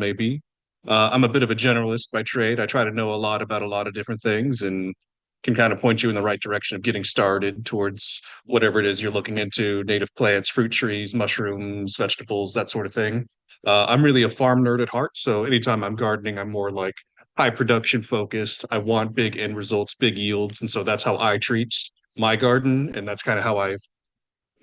maybe. I'm a bit of a generalist by trade. I try to know a lot about a lot of different things and can kind of point you in the right direction of getting started towards whatever it is you're looking into, native plants, fruit trees, mushrooms, vegetables, that sort of thing. I'm really a farm nerd at heart, so anytime I'm gardening, I'm more like high production focused. I want big end results, big yields, and so that's how I treat my garden, and that's kind of how I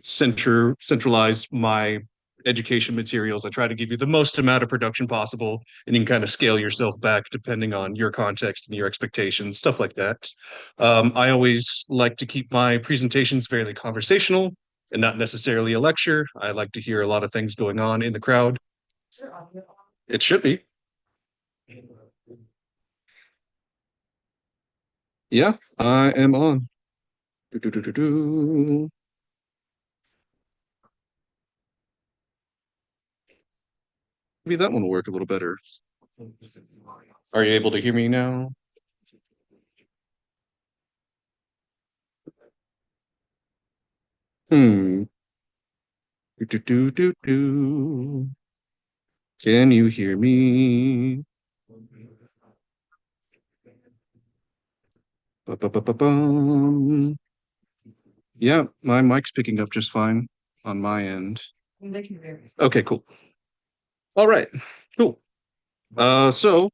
centralize my education materials. I try to give you the most amount of production possible, and you can kind of scale yourself back depending on your context and your expectations, stuff like that. I always like to keep my presentations fairly conversational and not necessarily a lecture. I like to hear a lot of things going on in the crowd. It should be. Yeah, I am on. Do. Maybe that one will work a little better. Are you able to hear me now? Hmm. Do. Can you hear me? Ba-ba-ba-ba-bum. Yeah, my mic's picking up just fine on my end. Okay, cool. All right, cool. So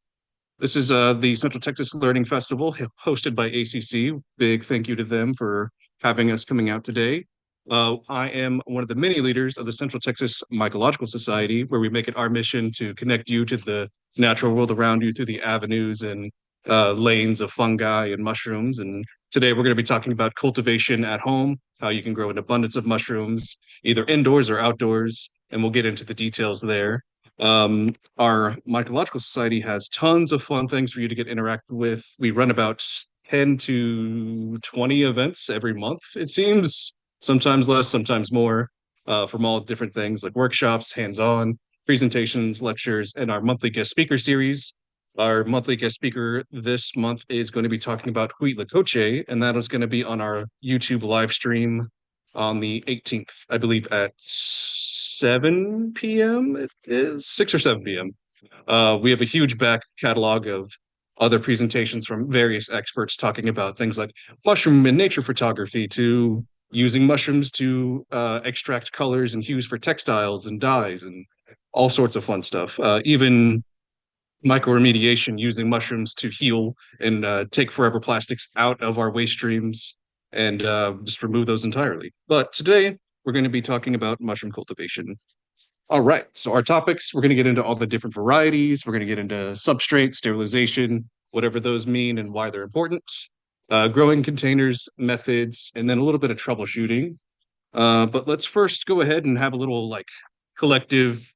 this is the Central Texas Learning Festival hosted by ACC. Big thank you to them for having us coming out today. I am one of the many leaders of the Central Texas Mycological Society, where we make it our mission to connect you to the natural world around you through the avenues and lanes of fungi and mushrooms. And today we're going to be talking about cultivation at home, how you can grow an abundance of mushrooms, either indoors or outdoors. And we'll get into the details there. Our Mycological Society has tons of fun things for you to get interactive with. We run about 10 to 20 events every month, it seems, sometimes less, sometimes more, from all different things like workshops, hands-on, presentations, lectures, and our monthly guest speaker series. Our monthly guest speaker this month is going to be talking about Huitlacoche, and that is going to be on our YouTube live stream on the 18th, I believe, at 7 p.m. It is 6 or 7 p.m. We have a huge back catalog of other presentations from various experts talking about things like mushroom and nature photography to using mushrooms to extract colors and hues for textiles and dyes and all sorts of fun stuff. Even microremediation using mushrooms to heal and take forever plastics out of our waste streams and just remove those entirely. But today we're going to be talking about mushroom cultivation. All right, so our topics, we're going to get into all the different varieties. We're going to get into substrate, sterilization, whatever those mean and why they're important, growing containers, methods, and then a little bit of troubleshooting. But let's first go ahead and have a little like collective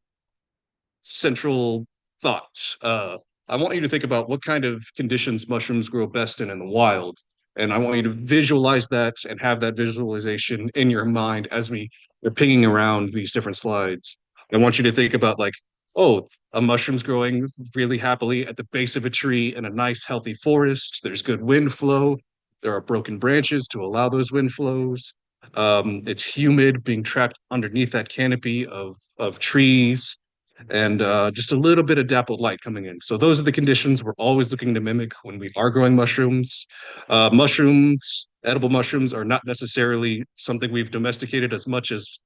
central thought. I want you to think about what kind of conditions mushrooms grow best in the wild. And I want you to visualize that and have that visualization in your mind as we're pinging around these different slides. I want you to think about like, oh, a mushroom's growing really happily at the base of a tree in a nice, healthy forest. There's good wind flow. There are broken branches to allow those wind flows. It's humid, being trapped underneath that canopy of trees and just a little bit of dappled light coming in. So those are the conditions we're always looking to mimic when we are growing mushrooms. Mushrooms, edible mushrooms, are not necessarily something we've domesticated as much as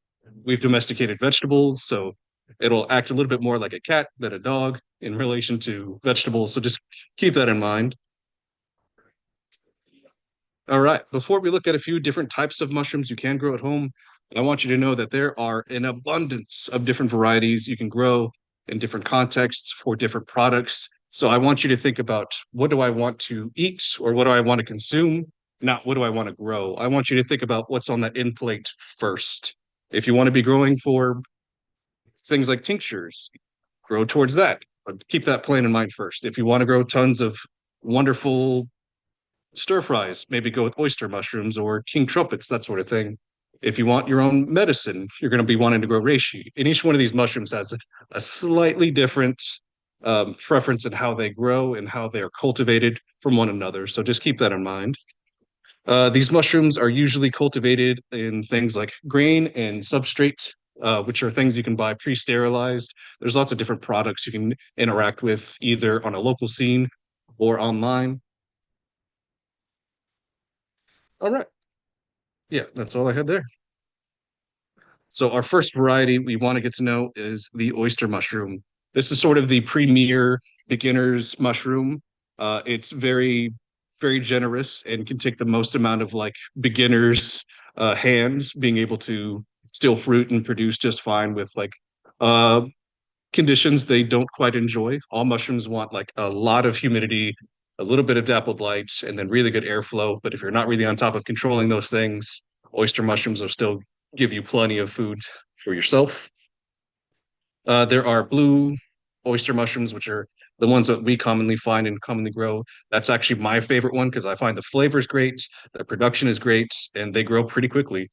we've domesticated vegetables. So it'll act a little bit more like a cat than a dog in relation to vegetables. So just keep that in mind. All right. Before we look at a few different types of mushrooms you can grow at home, I want you to know that there are an abundance of different varieties you can grow in different contexts for different products. So I want you to think about what do I want to eat or what do I want to consume, not what do I want to grow. I want you to think about what's on that end plate first. If you want to be growing for things like tinctures, grow towards that. But keep that plan in mind first. If you want to grow tons of wonderful stir fries, maybe go with oyster mushrooms or king trumpets, that sort of thing. If you want your own medicine, you're going to be wanting to grow reishi. And each one of these mushrooms has a slightly different preference in how they grow and how they are cultivated from one another. So just keep that in mind. These mushrooms are usually cultivated in things like grain and substrate which are things you can buy pre-sterilized. There's lots of different products you can interact with either on a local scene or online. All right. Yeah, that's all I had there. So our first variety we want to get to know is the oyster mushroom. This is sort of the premier beginner's mushroom. It's very generous and can take the most amount of like beginners' hands, being able to steal fruit and produce just fine with like uh, conditions they don't quite enjoy. All mushrooms want like a lot of humidity, a little bit of dappled light, and then really good airflow. But if you're not really on top of controlling those things, oyster mushrooms will still give you plenty of food for yourself. There are blue oyster mushrooms, which are the ones that we commonly find and commonly grow. That's actually my favorite one because I find the flavor is great, the production is great, and they grow pretty quickly.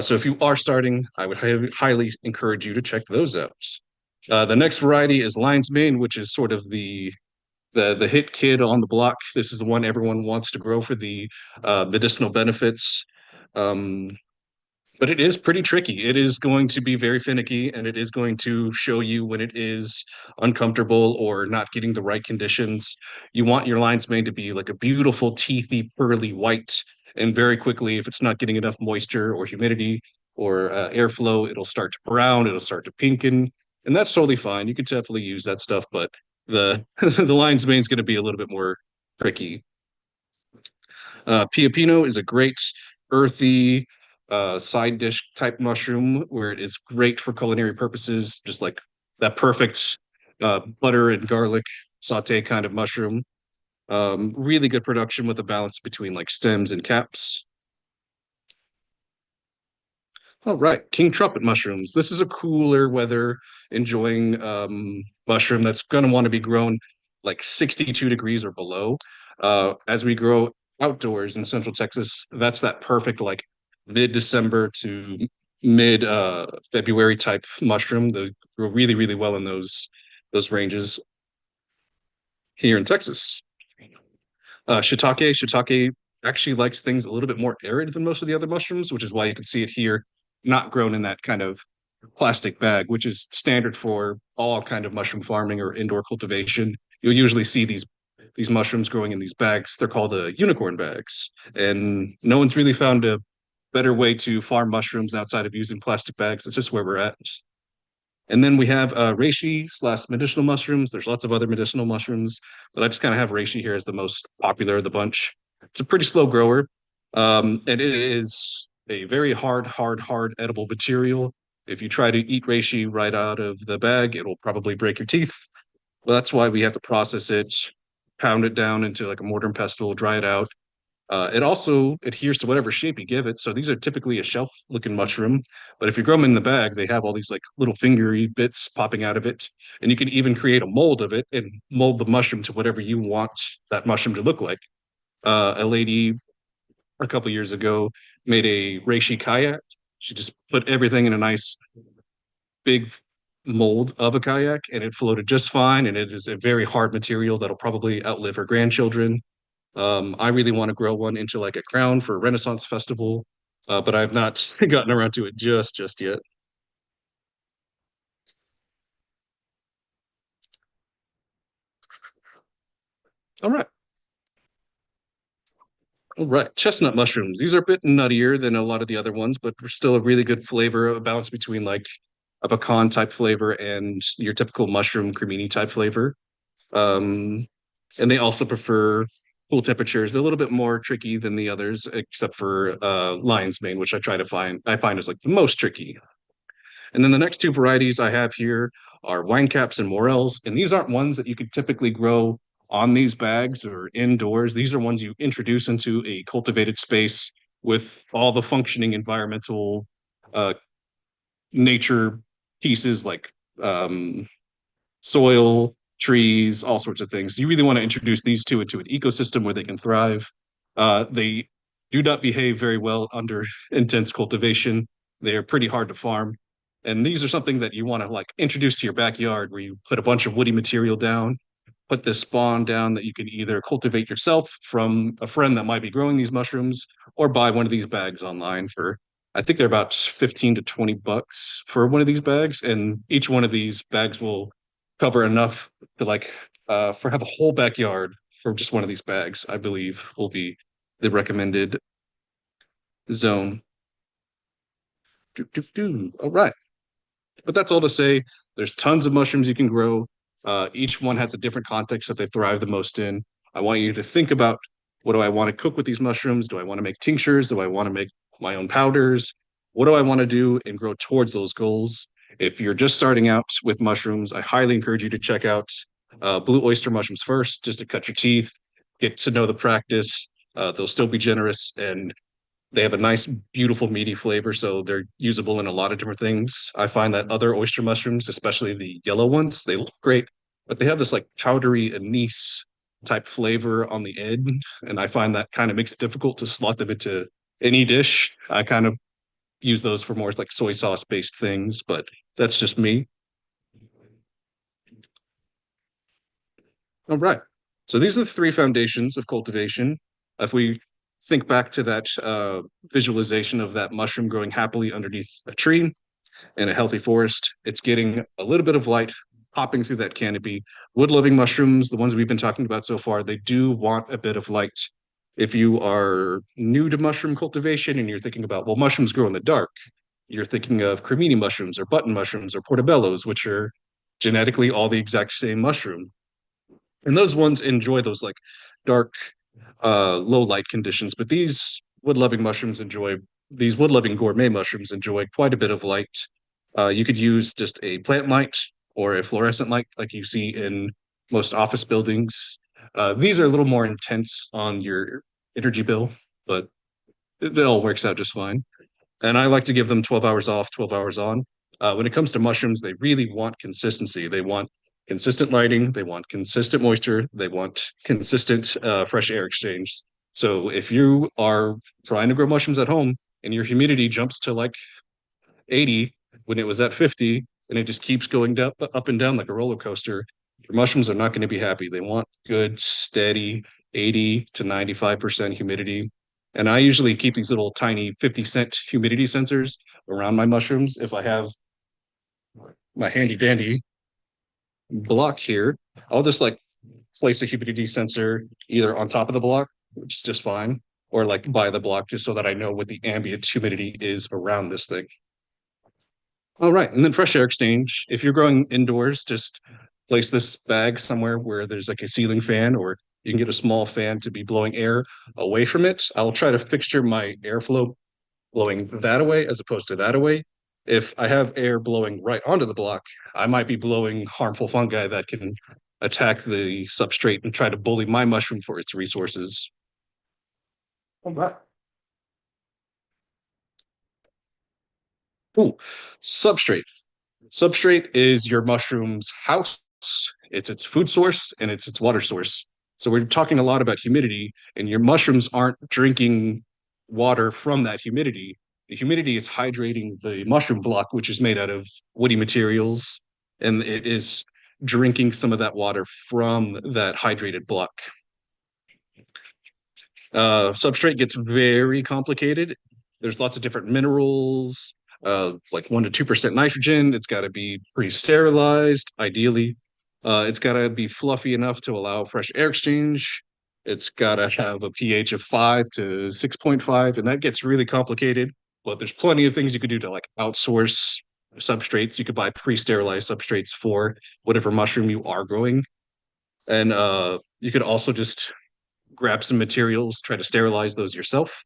So if you are starting, I would highly encourage you to check those out. The next variety is lion's mane, which is sort of the hit kid on the block. This is the one everyone wants to grow for the medicinal benefits. Um, but it is pretty tricky. It is going to be very finicky, and it is going to show you when it is uncomfortable or not getting the right conditions. You want your lion's mane to be like a beautiful, teethy, pearly white, and very quickly, if it's not getting enough moisture or humidity or airflow, it'll start to brown, it'll start to pinken, and that's totally fine. You can definitely use that stuff, but the the lion's mane is going to be a little bit more tricky. Pia Pino is a great earthy side dish type mushroom where it is great for culinary purposes, just like that perfect butter and garlic saute kind of mushroom. Really good production with a balance between like stems and caps. All right, king trumpet mushrooms. This is a cooler weather enjoying mushroom that's going to want to be grown like 62 degrees or below. As we grow outdoors in Central Texas, that's that perfect like mid-December to mid February type mushroom. They grow really well in those ranges here in Texas. Shiitake actually likes things a little bit more arid than most of the other mushrooms, which is why you can see it here, not grown in that kind of plastic bag, which is standard for all kind of mushroom farming or indoor cultivation. You'll usually see these mushrooms growing in these bags. They're called unicorn bags, and no one's really found a better way to farm mushrooms outside of using plastic bags. That's just where we're at. And then we have reishi slash medicinal mushrooms. There's lots of other medicinal mushrooms, but I just kind of have reishi here as the most popular of the bunch. It's a pretty slow grower, and it is a very hard edible material. If you try to eat reishi right out of the bag, it'll probably break your teeth. Well, that's why we have to process it, pound it down into like a mortar and pestle, dry it out, it also adheres to whatever shape you give it. So these are typically a shelf-looking mushroom, but if you grow them in the bag, they have all these like little fingery bits popping out of it, and you can even create a mold of it and mold the mushroom to whatever you want that mushroom to look like. A lady a couple years ago made a reishi kayak. She just put everything in a nice big mold of a kayak, and it floated just fine. And it is a very hard material that'll probably outlive her grandchildren. I really want to grow one into like a crown for a Renaissance festival, but I've not gotten around to it just yet. All right. All right. Chestnut mushrooms. These are a bit nuttier than a lot of the other ones, but they're still a really good flavor, a balance between like a pecan type flavor and your typical mushroom cremini type flavor. Um, and they also prefer cool temperatures. They're a little bit more tricky than the others, except for lion's mane, which I find is like the most tricky. And then the next two varieties I have here are wine caps and morels. And these aren't ones that you could typically grow on these bags or indoors. These are ones you introduce into a cultivated space with all the functioning environmental uh, nature pieces like soil, trees, all sorts of things. You really want to introduce these two into an ecosystem where they can thrive. They do not behave very well under intense cultivation. They are pretty hard to farm. And these are something that you want to like introduce to your backyard where you put a bunch of woody material down, put this spawn down that you can either cultivate yourself from a friend that might be growing these mushrooms or buy one of these bags online for, I think they're about 15 to 20 bucks for one of these bags, and each one of these bags will cover enough to like for have a whole backyard for just one of these bags, I believe will be the recommended zone. All right. But that's all to say, there's tons of mushrooms you can grow. Each one has a different context that they thrive the most in. I want you to think about, what do I want to cook with these mushrooms? Do I want to make tinctures? Do I want to make my own powders? What do I want to do and grow towards those goals? If you're just starting out with mushrooms, I highly encourage you to check out blue oyster mushrooms first, just to cut your teeth, get to know the practice. They'll still be generous, and they have a nice, beautiful, meaty flavor, so they're usable in a lot of different things. I find that other oyster mushrooms, especially the yellow ones, they look great, but they have this like powdery anise type flavor on the end, and I find that kind of makes it difficult to slot them into any dish. I kind of use those for more like soy sauce based things, but that's just me. All right. So these are the three foundations of cultivation. If we think back to that visualization of that mushroom growing happily underneath a tree in a healthy forest, it's getting a little bit of light popping through that canopy. Wood-loving mushrooms, the ones we've been talking about so far, they do want a bit of light. If you are new to mushroom cultivation and you're thinking about, well, mushrooms grow in the dark, you're thinking of cremini mushrooms or button mushrooms or portobellos, which are genetically all the exact same mushroom, and those ones enjoy those like dark low light conditions, but these wood loving gourmet mushrooms enjoy quite a bit of light. You could use just a plant light or a fluorescent light like you see in most office buildings. These are a little more intense on your energy bill, but it all works out just fine. And I like to give them 12 hours off, 12 hours on. When it comes to mushrooms, they really want consistency. They want consistent lighting, they want consistent moisture, they want consistent fresh air exchange. So if you are trying to grow mushrooms at home and your humidity jumps to like 80 when it was at 50, and it just keeps going down, up and down like a roller coaster, your mushrooms are not going to be happy. They want good, steady 80 to 95% humidity. And I usually keep these little tiny 50-cent humidity sensors around my mushrooms. If I have my handy dandy block here, I'll just like place a humidity sensor either on top of the block, which is just fine, or like by the block, just so that I know what the ambient humidity is around this thing. All right, and then fresh air exchange. If you're growing indoors, just place this bag somewhere where there's like a ceiling fan, or you can get a small fan to be blowing air away from it. I'll try to fixture my airflow blowing that away as opposed to that away. If I have air blowing right onto the block, I might be blowing harmful fungi that can attack the substrate and try to bully my mushroom for its resources. All right. Ooh, substrate. Substrate is your mushroom's house. It's its food source and it's its water source. So we're talking a lot about humidity, and your mushrooms aren't drinking water from that humidity. The humidity is hydrating the mushroom block, which is made out of woody materials, and it is drinking some of that water from that hydrated block. Substrate gets very complicated. There's lots of different minerals, like 1 to 2% nitrogen. It's got to be pre-sterilized, ideally. It's got to be fluffy enough to allow fresh air exchange. It's got to have a pH of 5 to 6.5, and that gets really complicated. But there's plenty of things you could do to like outsource substrates. You could buy pre-sterilized substrates for whatever mushroom you are growing. And you could also just grab some materials, try to sterilize those yourself,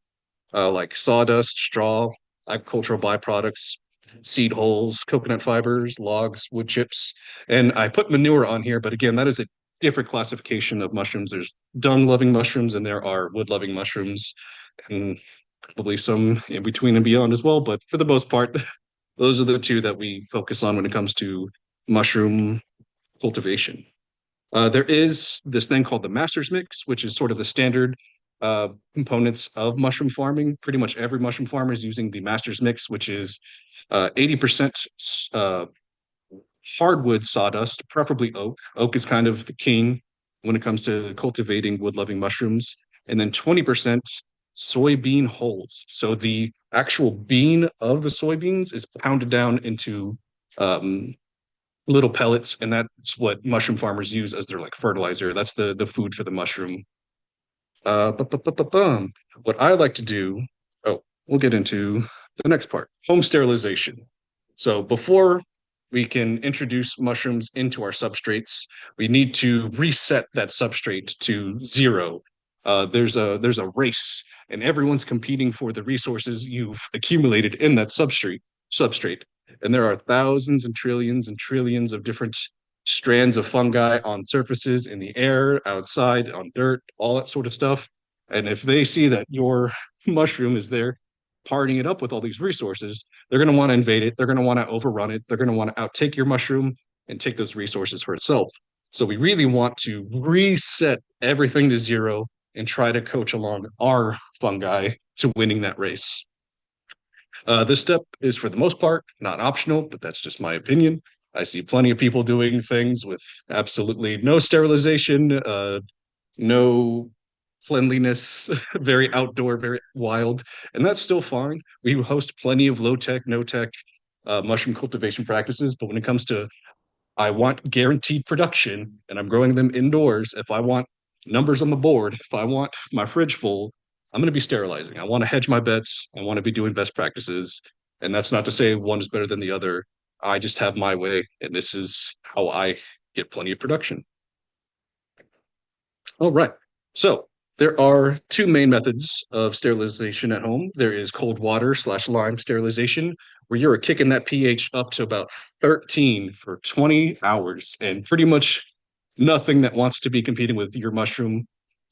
like sawdust, straw, agricultural byproducts, seed holes, coconut fibers, logs, wood chips. And I put manure on here, but again, that is a different classification of mushrooms. There's dung loving mushrooms and there are wood loving mushrooms, and probably some in between and beyond as well. But for the most part, those are the two that we focus on when it comes to mushroom cultivation. There is this thing called the master's mix, which is sort of the standard components of mushroom farming. Pretty much every mushroom farmer is using the master's mix, which is 80% uh, hardwood sawdust, preferably oak. Oak is kind of the king when it comes to cultivating wood loving mushrooms. And then 20% soybean hulls. So the actual bean of the soybeans is pounded down into um, little pellets, and that's what mushroom farmers use as their like fertilizer. That's the food for the mushroom. What I like to do, oh, we'll get into the next part, home sterilization. So before we can introduce mushrooms into our substrates, we need to reset that substrate to zero. There's a race, and everyone's competing for the resources you've accumulated in that substrate. And there are thousands and trillions of different strands of fungi on surfaces, in the air, outside, on dirt, all that sort of stuff. And if they see that your mushroom is there partying it up with all these resources, they're going to want to invade it. They're going to want to overrun it. They're going to want to outtake your mushroom and take those resources for itself. So we really want to reset everything to zero and try to coach along our fungi to winning that race. This step is for the most part not optional, but that's just my opinion. I see plenty of people doing things with absolutely no sterilization, no cleanliness, very outdoor, very wild, and that's still fine. We host plenty of low tech, no tech mushroom cultivation practices, but when it comes to I want guaranteed production and I'm growing them indoors, if I want numbers on the board, if I want my fridge full, I'm going to be sterilizing. I want to hedge my bets. I want to be doing best practices. And that's not to say one is better than the other. I just have my way, and this is how I get plenty of production. All right. So there are two main methods of sterilization at home. There is cold water slash lime sterilization, where you're kicking that pH up to about 13 for 20 hours. And pretty much nothing that wants to be competing with your mushroom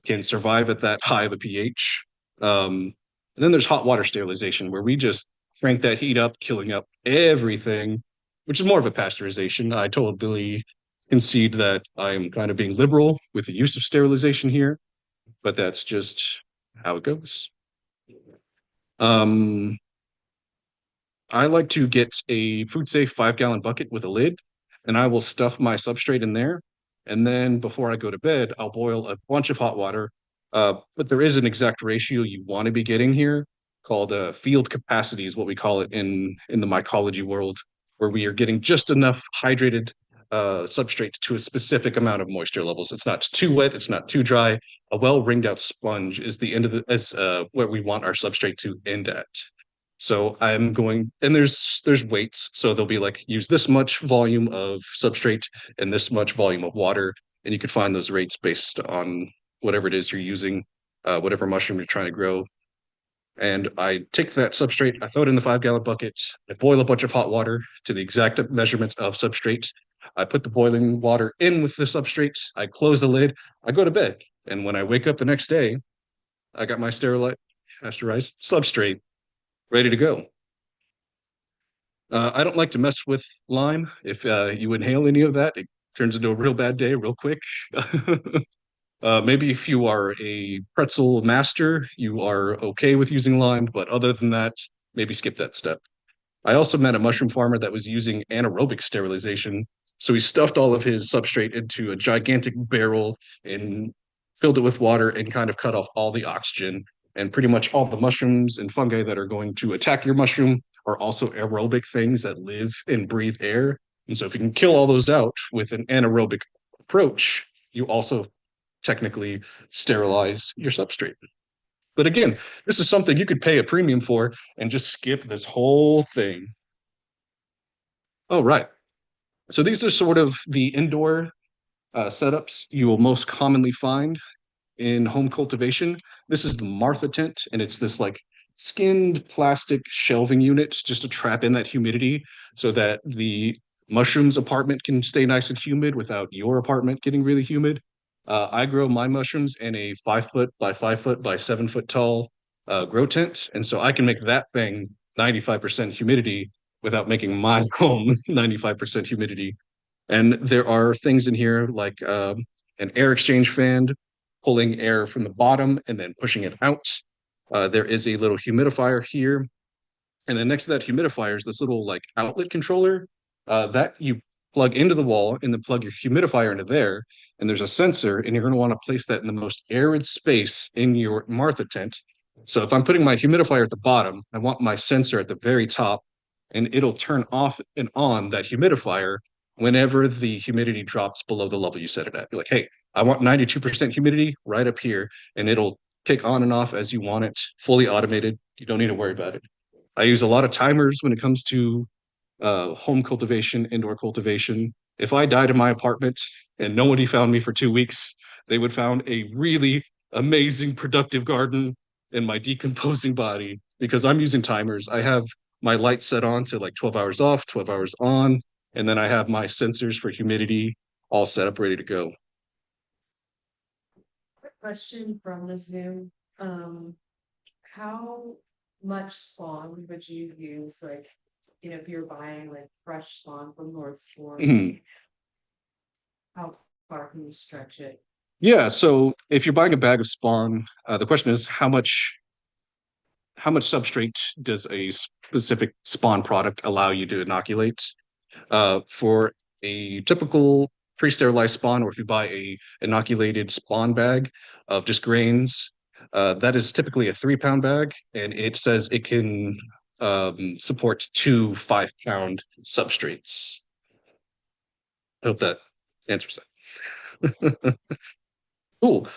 can survive at that high of a pH. And then there's hot water sterilization, where we just crank that heat up, killing up everything, which is more of a pasteurization. I totally concede that I'm kind of being liberal with the use of sterilization here, but that's just how it goes. Um, I like to get a food safe 5 gallon bucket with a lid, and I will stuff my substrate in there. And then before I go to bed, I'll boil a bunch of hot water. But there is an exact ratio you want to be getting here called field capacity, is what we call it in the mycology world, where we are getting just enough hydrated substrate to a specific amount of moisture levels. It's not too wet, it's not too dry. A well wringed out sponge is the end of the is where we want our substrate to end at. So I'm going, and there's weights. So they'll be like, use this much volume of substrate and this much volume of water. And you can find those rates based on whatever it is you're using, whatever mushroom you're trying to grow. And I take that substrate, I throw it in the 5 gallon bucket, I boil a bunch of hot water to the exact measurements of substrate. I put the boiling water in with the substrate, I close the lid, I go to bed. And when I wake up the next day, I got my sterilized, pasteurized substrate ready to go. I don't like to mess with lime. If you inhale any of that, it turns into a real bad day real quick. Maybe if you are a pretzel master, you are okay with using lime, but other than that, maybe skip that step. I also met a mushroom farmer that was using anaerobic sterilization. So he stuffed all of his substrate into a gigantic barrel and filled it with water and kind of cut off all the oxygen. And pretty much all the mushrooms and fungi that are going to attack your mushroom are also aerobic things that live and breathe air. And so if you can kill all those out with an anaerobic approach, you also technically sterilize your substrate. But again, this is something you could pay a premium for and just skip this whole thing. Oh, right. So these are sort of the indoor setups you will most commonly find in home cultivation. This is the Martha tent, and it's this like skinned plastic shelving unit just to trap in that humidity so that the mushrooms apartment can stay nice and humid without your apartment getting really humid. I grow my mushrooms in a 5 foot by 5 foot by 7 foot tall grow tent. And so I can make that thing 95% humidity without making my home 95% humidity. And there are things in here like an air exchange fan pulling air from the bottom and then pushing it out. There is a little humidifier here. And then next to that humidifier is this little like outlet controller that you plug into the wall and then plug your humidifier into there. And there's a sensor, and you're going to want to place that in the most arid space in your Martha tent. So if I'm putting my humidifier at the bottom, I want my sensor at the very top, and it'll turn off and on that humidifier whenever the humidity drops below the level you set it at. Be like, hey, I want 92% humidity right up here, and it'll kick on and off as you want it, fully automated. You don't need to worry about it. I use a lot of timers when it comes to home cultivation, indoor cultivation. If I died in my apartment and nobody found me for 2 weeks, they would found a really amazing, productive garden in my decomposing body because I'm using timers. I have my light set on to like 12 hours off, 12 hours on, and then I have my sensors for humidity all set up, ready to go. Quick question from the Zoom. How much spawn would you use, like, if you're buying like fresh spawn from North Shore, Mhm. how far can you stretch it? Yeah, so if you're buying a bag of spawn, the question is how much substrate does a specific spawn product allow you to inoculate? For a typical pre-sterilized spawn, or if you buy a inoculated spawn bag of just grains, that is typically a 3 pound bag, and it says it can support 2 5 pound substrates. I hope that answers that. Cool.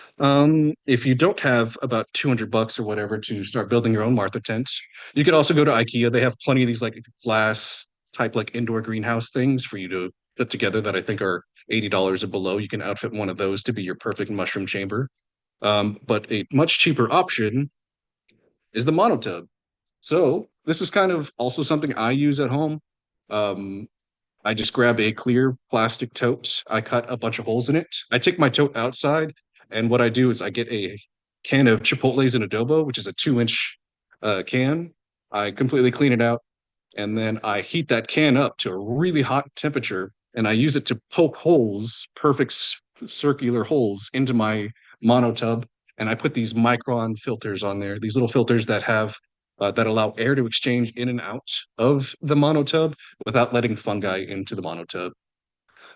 If you don't have about 200 bucks or whatever to start building your own Martha tent, you could also go to IKEA. They have plenty of these like glass type like indoor greenhouse things for you to put together that I think are $80 or below. You can outfit one of those to be your perfect mushroom chamber. But a much cheaper option is the monotub. So this is kind of also something I use at home. Um, I just grab a clear plastic tote. I cut a bunch of holes in it. I take my tote outside, and what I do is I get a can of Chipotle's and adobo, which is a 2 inch can. I completely clean it out, and then I heat that can up to a really hot temperature, and I use it to poke holes, perfect circular holes into my monotub. And I put these micron filters on there, these little filters that have that allow air to exchange in and out of the monotub without letting fungi into the monotub.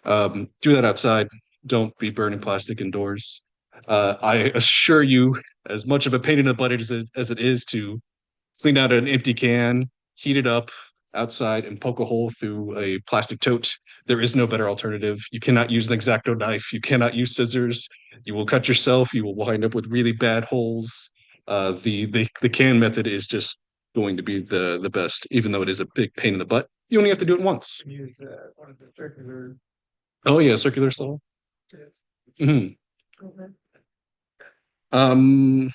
Do that outside. Don't be burning plastic indoors. I assure you, as much of a pain in the butt as it is to clean out an empty can, heat it up outside, and poke a hole through a plastic tote. There is no better alternative. You cannot use an X-Acto knife. You cannot use scissors. You will cut yourself. You will wind up with really bad holes. The can method is just going to be the best, even though it is a big pain in the butt. You only have to do it once. Use one of the circular. Oh yeah, circular saw. Mhm. Mhm. Um,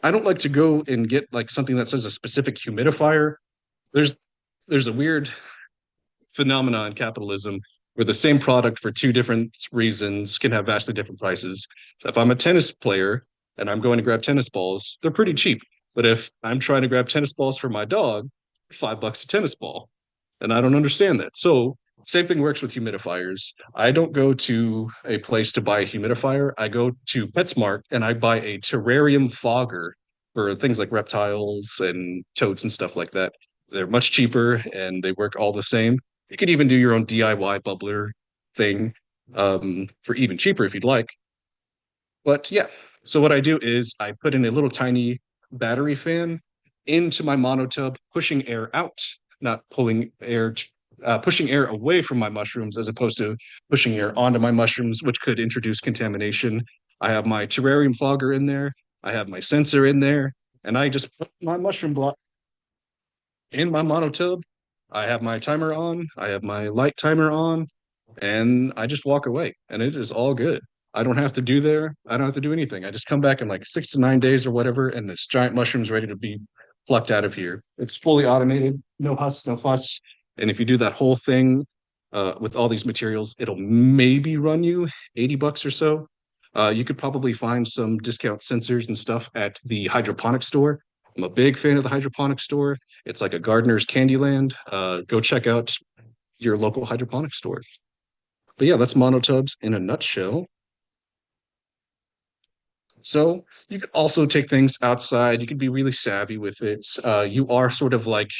I don't like to go and get like something that says a specific humidifier. There's there's a weird phenomenon in capitalism where the same product for two different reasons can have vastly different prices. So if I'm a tennis player and I'm going to grab tennis balls, they're pretty cheap. But if I'm trying to grab tennis balls for my dog, $5 a tennis ball. And I don't understand that. So same thing works with humidifiers. I don't go to a place to buy a humidifier. I go to PetSmart and I buy a terrarium fogger for things like reptiles and toads and stuff like that. They're much cheaper and they work all the same. You could even do your own DIY bubbler thing for even cheaper if you'd like. But yeah, so what I do is I put in a little tiny battery fan into my monotub, pushing air out, not pulling air, pushing air away from my mushrooms as opposed to pushing air onto my mushrooms, which could introduce contamination. I have my terrarium fogger in there, I have my sensor in there, and I just put my mushroom block in my monotub. I have my timer on, I have my light timer on, and I just walk away and it is all good. I don't have to do there. I don't have to do anything. I just come back in like 6 to 9 days or whatever, and this giant mushroom's ready to be plucked out of here. It's fully automated, no huss, no fuss. And if you do that whole thing with all these materials, it'll maybe run you 80 bucks or so. You could probably find some discount sensors and stuff at the hydroponic store. I'm a big fan of the hydroponic store. It's like a gardener's candy land. Go check out your local hydroponic store. But yeah, that's monotubs in a nutshell. So you could also take things outside. You can be really savvy with it. You are sort of like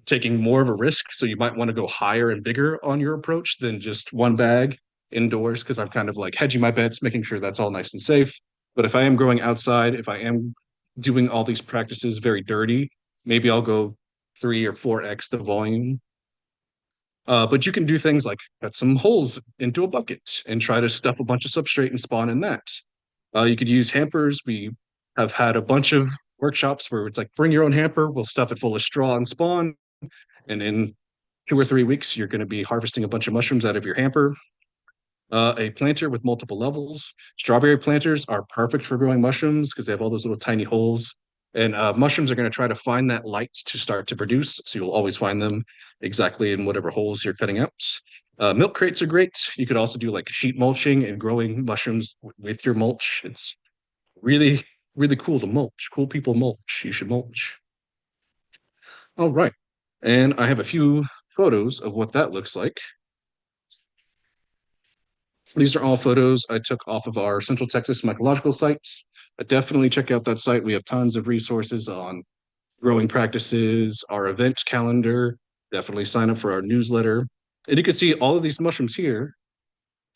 taking more of a risk, so you might want to go higher and bigger on your approach than just one bag indoors. Because I'm kind of like hedging my bets, making sure that's all nice and safe. But if I am growing outside, if I am doing all these practices very dirty, maybe I'll go 3 or 4x the volume. But you can do things like cut some holes into a bucket and try to stuff a bunch of substrate and spawn in that. You could use hampers. We have had a bunch of workshops where it's like bring your own hamper, we'll stuff it full of straw and spawn, and in 2 or 3 weeks, you're going to be harvesting a bunch of mushrooms out of your hamper. A planter with multiple levels. Strawberry planters are perfect for growing mushrooms because they have all those little tiny holes. And mushrooms are going to try to find that light to start to produce. So you'll always find them exactly in whatever holes you're cutting out. Milk crates are great. You could also do like sheet mulching and growing mushrooms with your mulch. It's really, really cool to mulch. Cool people mulch. You should mulch. All right. And I have a few photos of what that looks like. These are all photos I took off of our Central Texas mycological sites. Definitely check out that site. We have tons of resources on growing practices, our event calendar. Definitely sign up for our newsletter. And you can see all of these mushrooms here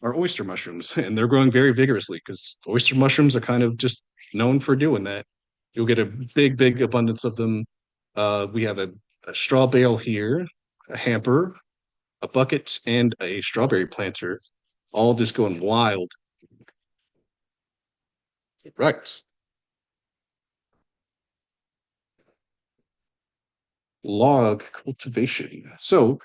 are oyster mushrooms, and they're growing very vigorously because oyster mushrooms are kind of just known for doing that. You'll get a big, big abundance of them. We have a straw bale here, a hamper, a bucket, and a strawberry planter, all just going wild. Right. Log cultivation. So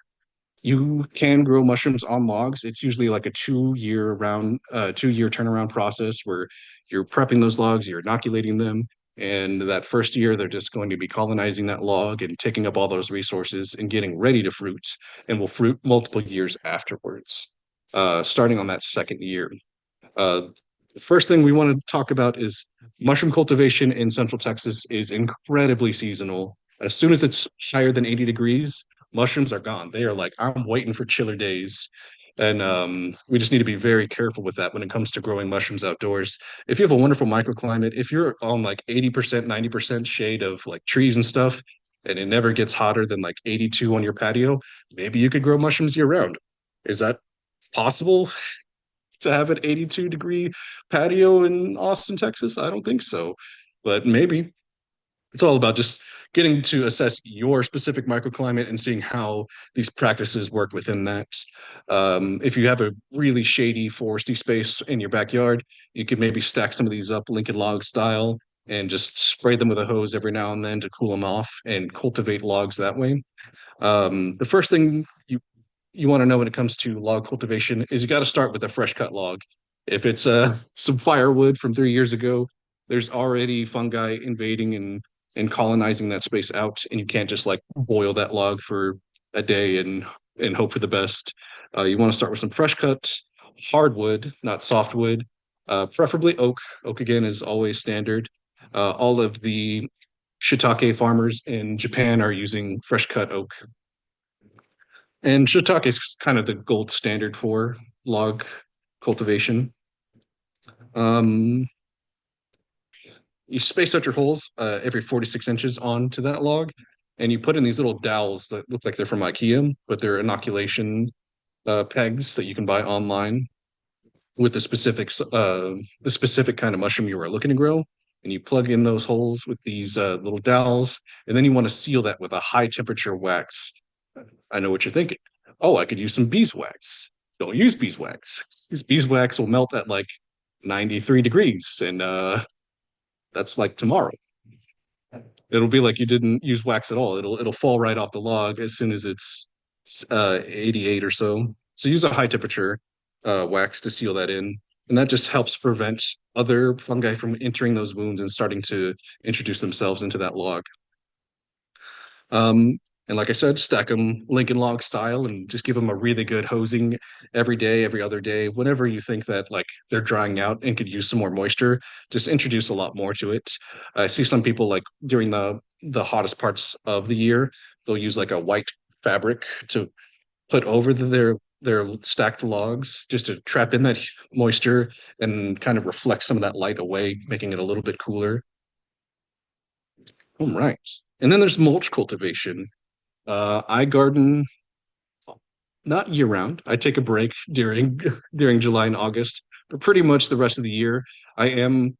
you can grow mushrooms on logs. It's usually like a 2 year turnaround process where you're prepping those logs, you're inoculating them, and that first year they're just going to be colonizing that log and taking up all those resources and getting ready to fruit, and will fruit multiple years afterwards. Starting on that second year. Uh, the first thing we want to talk about is mushroom cultivation in Central Texas is incredibly seasonal. As soon as it's higher than 80 degrees, mushrooms are gone. They are like, I'm waiting for chiller days. And we just need to be very careful with that when it comes to growing mushrooms outdoors. If you have a wonderful microclimate, if you're on like 80%, 90% shade of like trees and stuff, and it never gets hotter than like 82 on your patio, maybe you could grow mushrooms year round. Is that possible? To have an 82-degree patio in Austin, Texas? I don't think so, but maybe. It's all about just getting to assess your specific microclimate and seeing how these practices work within that. If you have a really shady foresty space in your backyard, you could maybe stack some of these up Lincoln log style and just spray them with a hose every now and then to cool them off and cultivate logs that way. The first thing you want to know when it comes to log cultivation is you got to start with a fresh cut log. If it's some firewood from 3 years ago, there's already fungi invading and colonizing that space out, and you can't just like boil that log for a day and hope for the best. You want to start with some fresh cut hardwood, not softwood, preferably oak. Oak again is always standard. All of the shiitake farmers in Japan are using fresh cut oak, and shiitake is kind of the gold standard for log cultivation. Um, you space out your holes every 46 inches onto that log, and you put in these little dowels that look like they're from IKEA, but they're inoculation pegs that you can buy online with the specific kind of mushroom you are looking to grow. And you plug in those holes with these little dowels, and then you want to seal that with a high temperature wax. I know what you're thinking. Oh, I could use some beeswax. Don't use beeswax. Because beeswax will melt at like 93 degrees, and that's like tomorrow. It'll be like you didn't use wax at all. It'll fall right off the log as soon as it's 88 or so. So use a high temperature wax to seal that in, and that just helps prevent other fungi from entering those wounds and starting to introduce themselves into that log. Um, and like I said, stack them Lincoln log style and just give them a really good hosing every day, every other day. Whenever you think that like they're drying out and could use some more moisture, just introduce a lot more to it. I see some people like during the hottest parts of the year, they'll use like a white fabric to put over their stacked logs just to trap in that moisture and kind of reflect some of that light away, making it a little bit cooler. All right. And then there's mulch cultivation. I garden not year round. I take a break during during July and August, but pretty much the rest of the year, I am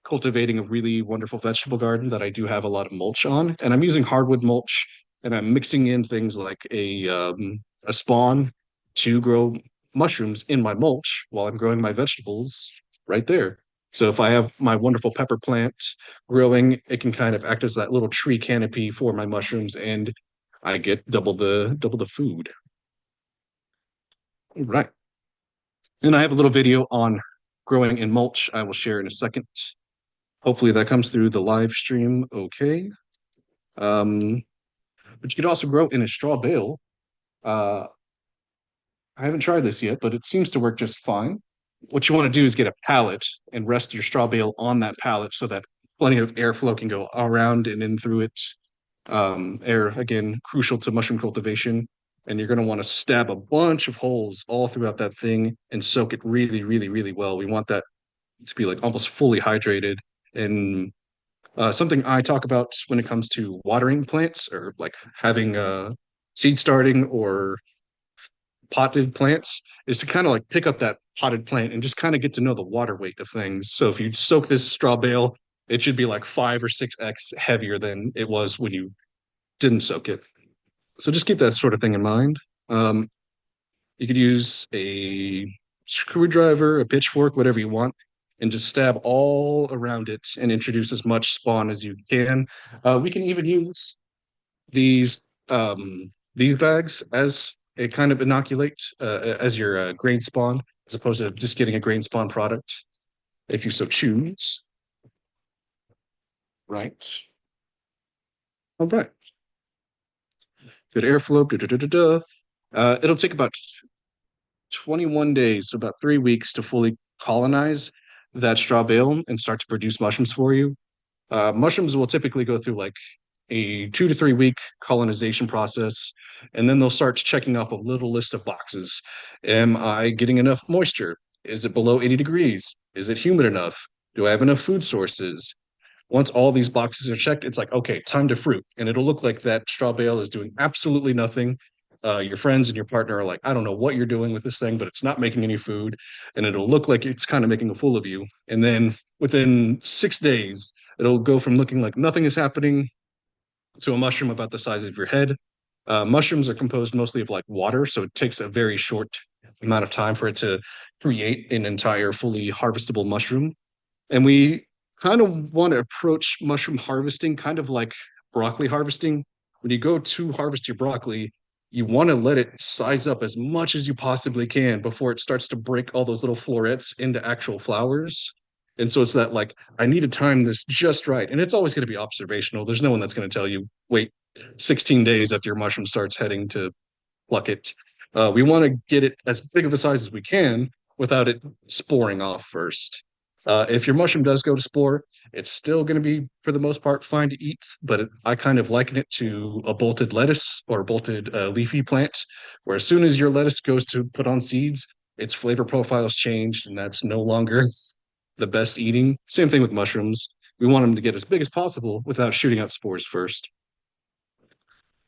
cultivating a really wonderful vegetable garden that I do have a lot of mulch on, and I'm using hardwood mulch, and I'm mixing in things like a spawn to grow mushrooms in my mulch while I'm growing my vegetables right there. So if I have my wonderful pepper plant growing, it can kind of act as that little tree canopy for my mushrooms, and I get double the food. Right. And I have a little video on growing in mulch I will share in a second. Hopefully that comes through the live stream okay. Um, but you could also grow in a straw bale. Uh, I haven't tried this yet, but it seems to work just fine. What you want to do is get a pallet and rest your straw bale on that pallet so that plenty of airflow can go around and in through it. Air, again, crucial to mushroom cultivation. And you're going to want to stab a bunch of holes all throughout that thing and soak it really, really, really well. We want that to be like almost fully hydrated. And something I talk about when it comes to watering plants or like having seed starting or potted plants is to kind of like pick up that potted plant and just kind of get to know the water weight of things. So if you soak this straw bale, it should be like 5 or 6x heavier than it was when you didn't soak it. So just keep that sort of thing in mind. Um, you could use a screwdriver, a pitchfork, whatever you want, and just stab all around it and introduce as much spawn as you can. We can even use these these bags as a kind of inoculate as your grain spawn, as opposed to just getting a grain spawn product, if you so choose. Right. All right. Good airflow. Da, da, da, da, da. It'll take about 21 days, so about 3 weeks to fully colonize that straw bale and start to produce mushrooms for you. Mushrooms will typically go through like a 2 to 3 week colonization process, and then they'll start checking off a little list of boxes. Am I getting enough moisture? Is it below 80 degrees? Is it humid enough? Do I have enough food sources? Once all these boxes are checked, it's like, okay, time to fruit. And it'll look like that straw bale is doing absolutely nothing. Your friends and your partner are like, I don't know what you're doing with this thing, but it's not making any food. And it'll look like it's kind of making a fool of you. And then within 6 days, it'll go from looking like nothing is happening to a mushroom about the size of your head. Mushrooms are composed mostly of like water, so it takes a very short amount of time for it to create an entire fully harvestable mushroom. And we kind of want to approach mushroom harvesting kind of like broccoli harvesting. When you go to harvest your broccoli, you want to let it size up as much as you possibly can before it starts to break all those little florets into actual flowers. And so it's that like, I need to time this just right. And it's always going to be observational. There's no one that's going to tell you, wait 16 days after your mushroom starts heading to pluck it. We want to get it as big of a size as we can without it sporing off first. If your mushroom does go to spore, it's still going to be, for the most part, fine to eat. But I kind of liken it to a bolted lettuce or a bolted leafy plant, where as soon as your lettuce goes to put on seeds, its flavor profile is changed, and that's no longer the best eating. Same thing with mushrooms. We want them to get as big as possible without shooting out spores first.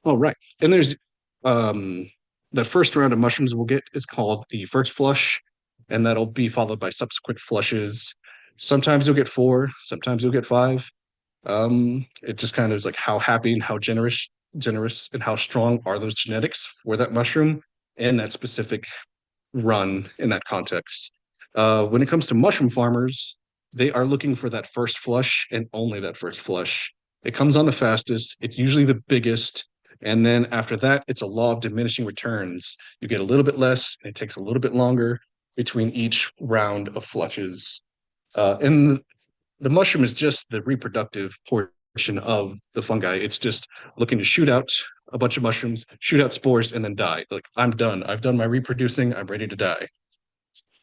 Oh, right. And there's the first round of mushrooms we'll get is called the first flush, and that'll be followed by subsequent flushes. Sometimes you'll get four, sometimes you'll get five. It just kind of is like how happy and how generous and how strong are those genetics for that mushroom and that specific run in that context. When it comes to mushroom farmers, they are looking for that first flush and only that first flush. It comes on the fastest, it's usually the biggest. And then after that, it's a law of diminishing returns. You get a little bit less, and it takes a little bit longer between each round of flushes. And the mushroom is just the reproductive portion of the fungi. It's just looking to shoot out a bunch of mushrooms, shoot out spores, and then die. Like, I'm done. I've done my reproducing. I'm ready to die.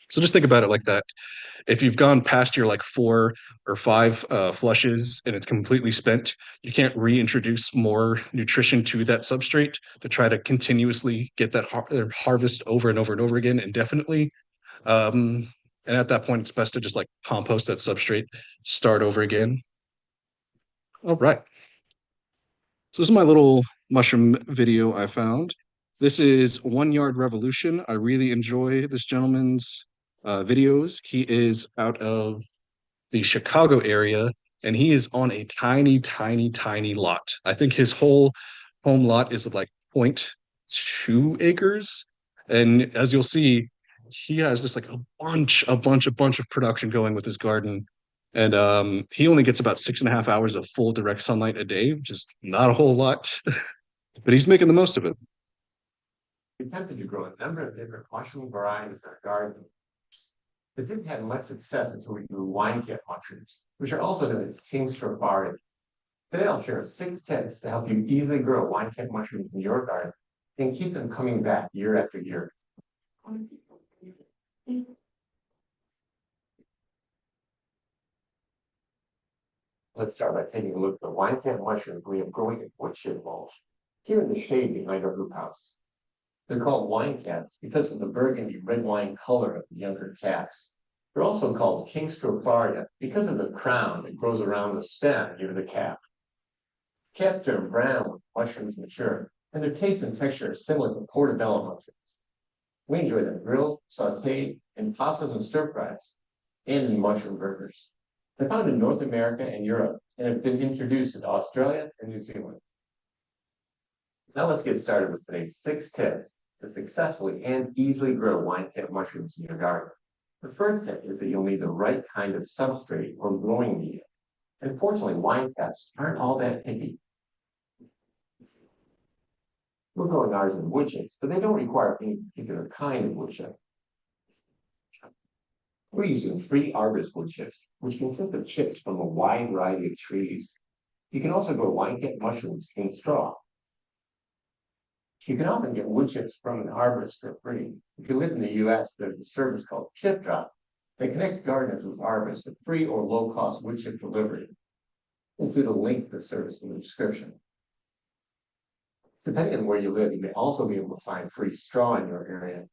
So just think about it like that. If you've gone past your like 4 or 5 flushes and it's completely spent, you can't reintroduce more nutrition to that substrate to try to continuously get that harvest over and over and over again indefinitely. And at that point, it's best to just like compost that substrate, start over again. All right. So this is my little mushroom video I found. This is 1 Yard Revolution. I really enjoy this gentleman's videos. He is out of the Chicago area, and he is on a tiny, tiny, tiny lot. I think his whole home lot is like 0.2 acres. And as you'll see, he has just like a bunch of production going with his garden. And he only gets about 6.5 hours of full direct sunlight a day, which is not a whole lot, but he's making the most of it. We attempted to grow a number of different mushroom varieties in our garden, but didn't have much success until we grew wine cap mushrooms, which are also known as king stropharia. Today I'll share 6 tips to help you easily grow wine cap mushrooms in your garden and keep them coming back year after year. Let's start by taking a look at the wine cap mushrooms we have growing in woodchip mulch here in the shade behind our hoop house. They're called wine caps because of the burgundy red wine color of the younger caps. They're also called king stropharia because of the crown that grows around the stem near the cap. Caps turn brown when mushrooms mature, and their taste and texture are similar to portobello mushrooms. We enjoy them grilled, sauteed, in pastas and stir fries, and in mushroom burgers. They're found in North America and Europe, and have been introduced to Australia and New Zealand. Now let's get started with today's 6 tips to successfully and easily grow wine cap mushrooms in your garden. The first tip is that you'll need the right kind of substrate or growing media. Unfortunately, wine caps aren't all that picky. We're growing ours in wood chips, but they don't require any particular kind of wood chip. We're using free arbors wood chips, which consist of chips from a wide variety of trees. You can also grow wine cap mushrooms in straw. You can often get wood chips from an arborist for free. If you live in the US, there's a service called Chip Drop that connects gardeners with arborists with free or low-cost wood chip delivery. We'll include a link to the service in the description. Depending on where you live, you may also be able to find free straw in your area.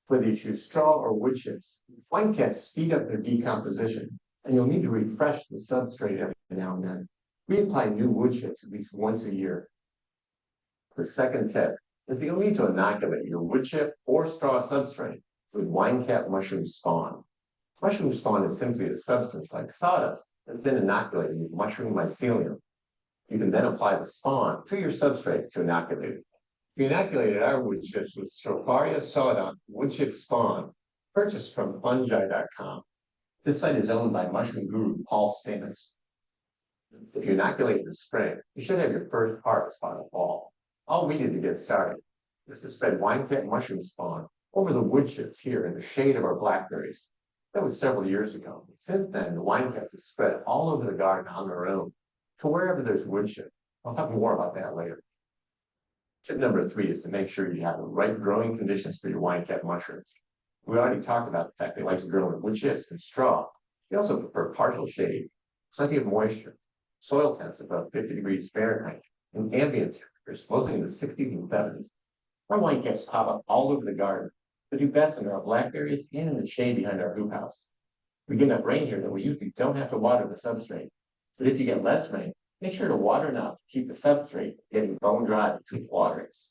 Whether you choose straw or wood chips, wine caps speed up their decomposition, and you'll need to refresh the substrate every now and then. We apply new wood chips at least once a year. The second tip is that you'll need to inoculate your wood chip or straw substrate with wine cap mushroom spawn. Mushroom spawn is simply a substance like sawdust that's been inoculated with mushroom mycelium. You can then apply the spawn to your substrate to inoculate it. We inoculated our wood chips with Stropharia sawdust wood chip spawn, purchased from fungi.com. This site is owned by mushroom guru Paul Stamets. If you inoculate in the spring, you should have your first harvest by the fall. All we did to get started is to spread wine cap mushroom spawn over the wood chips here in the shade of our blackberries. That was several years ago. Since then, the wine caps have spread all over the garden on their own to wherever there's wood chip. I'll talk more about that later. Tip number 3 is to make sure you have the right growing conditions for your wine cap mushrooms. We already talked about the fact they like to grow in wood chips and straw. They also prefer partial shade, plenty of moisture, soil temps above 50 degrees Fahrenheit, and ambient temperatures mostly in the 60s and 70s. Our wine caps pop up all over the garden, but do best in our blackberries and in the shade behind our hoop house. We get enough rain here that we usually don't have to water the substrate. But if you get less rain, make sure to water enough to keep the substrate getting bone dry between waterings.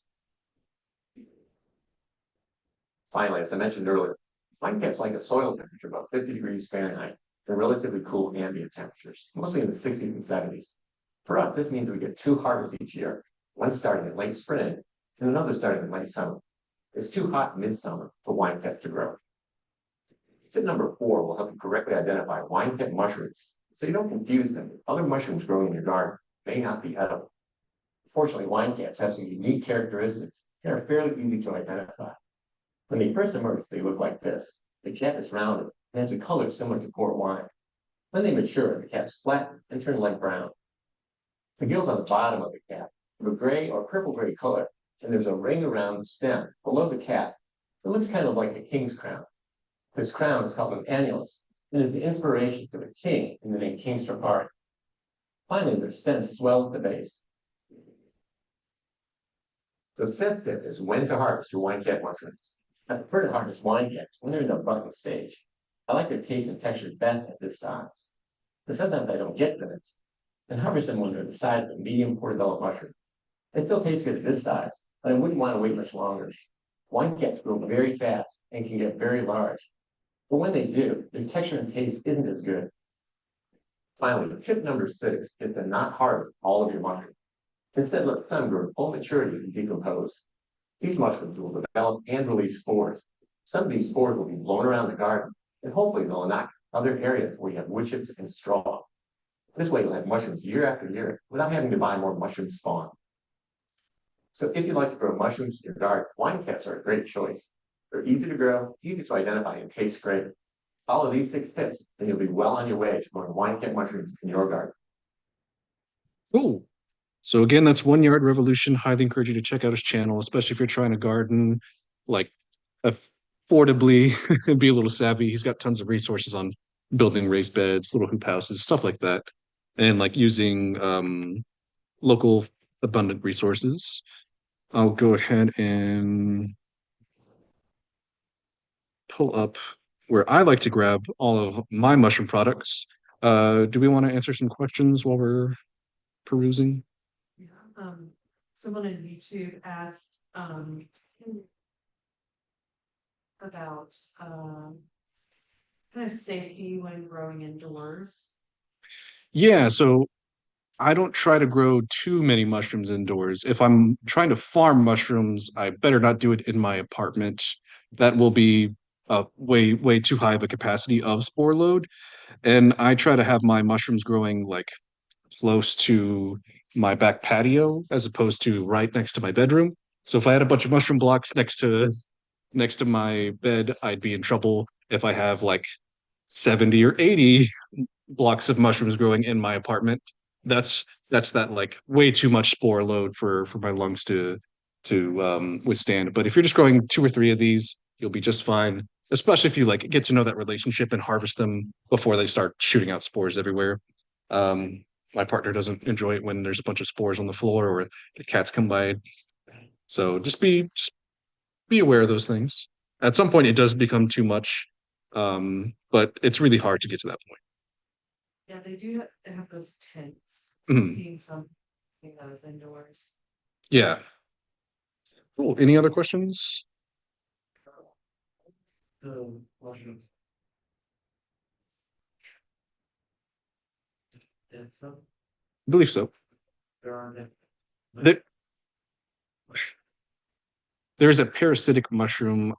Finally, as I mentioned earlier, wine caps like a soil temperature about 50 degrees Fahrenheit and relatively cool ambient temperatures, mostly in the 60s and 70s. For us, this means we get 2 harvests each year, one starting in late spring and another starting in late summer. It's too hot midsummer for wine caps to grow. Tip number 4 will help you correctly identify wine cap mushrooms so you don't confuse them with other mushrooms growing in your garden may not be edible. Fortunately, wine caps have some unique characteristics that are fairly easy to identify. When they first emerge, they look like this. The cap is rounded and has a color similar to port wine. When they mature, the caps flatten and turn light brown. The gills on the bottom of the cap have a gray or purple-gray color, and there's a ring around the stem below the cap. It looks kind of like a king's crown. This crown is called an annulus and is the inspiration for the king in the name King Stropharia. Finally, their stems swell at the base. The 5th tip is when to harvest your wine cap mushrooms. I prefer to harvest wine caps when they're in the budding stage. I like their taste and texture best at this size. But sometimes I don't get them and harvest them when they're the size of a medium portobello mushroom. They still taste good at this size, but I wouldn't want to wait much longer. Wine caps grow very fast and can get very large. But when they do, their texture and taste isn't as good. Finally, tip number 6 is to not harvest all of your mushrooms. Instead, let some grow to full maturity and decompose. These mushrooms will develop and release spores. Some of these spores will be blown around the garden, and hopefully they'll knock other areas where you have wood chips and straw. This way you'll have mushrooms year after year without having to buy more mushroom spawn. So if you'd like to grow mushrooms in your garden, wine caps are a great choice. They're easy to grow, easy to identify, and taste great. Follow these 6 tips, and you'll be well on your way to growing wine cap mushrooms in your garden. Cool. So again, that's One Yard Revolution. Highly encourage you to check out his channel, especially if you're trying to garden like affordably and be a little savvy. He's got tons of resources on building raised beds, little hoop houses, stuff like that, and like using local abundant resources. I'll go ahead and pull up where I like to grab all of my mushroom products. Do we want to answer some questions while we're perusing? Yeah, someone on YouTube asked, about, kind of safety when growing indoors. Yeah, so I don't try to grow too many mushrooms indoors. If I'm trying to farm mushrooms, I better not do it in my apartment. That will be way too high of a capacity of spore load. And I try to have my mushrooms growing like close to my back patio as opposed to right next to my bedroom. So if I had a bunch of mushroom blocks next to my bed, I'd be in trouble if I have like 70 or 80 blocks of mushrooms growing in my apartment. That's that like way too much spore load for my lungs to withstand. But if you're just growing 2 or 3 of these, you'll be just fine. Especially if you like get to know that relationship and harvest them before they start shooting out spores everywhere. My partner doesn't enjoy it when there's a bunch of spores on the floor or the cats come by. So just be aware of those things. At some point, it does become too much, but it's really hard to get to that point. Yeah, they do have those tents. Mhm. Seeing some, those indoors. Yeah. Cool. Any other questions? The mushrooms. Yeah, so I believe so. there are. There- There's a parasitic mushroom.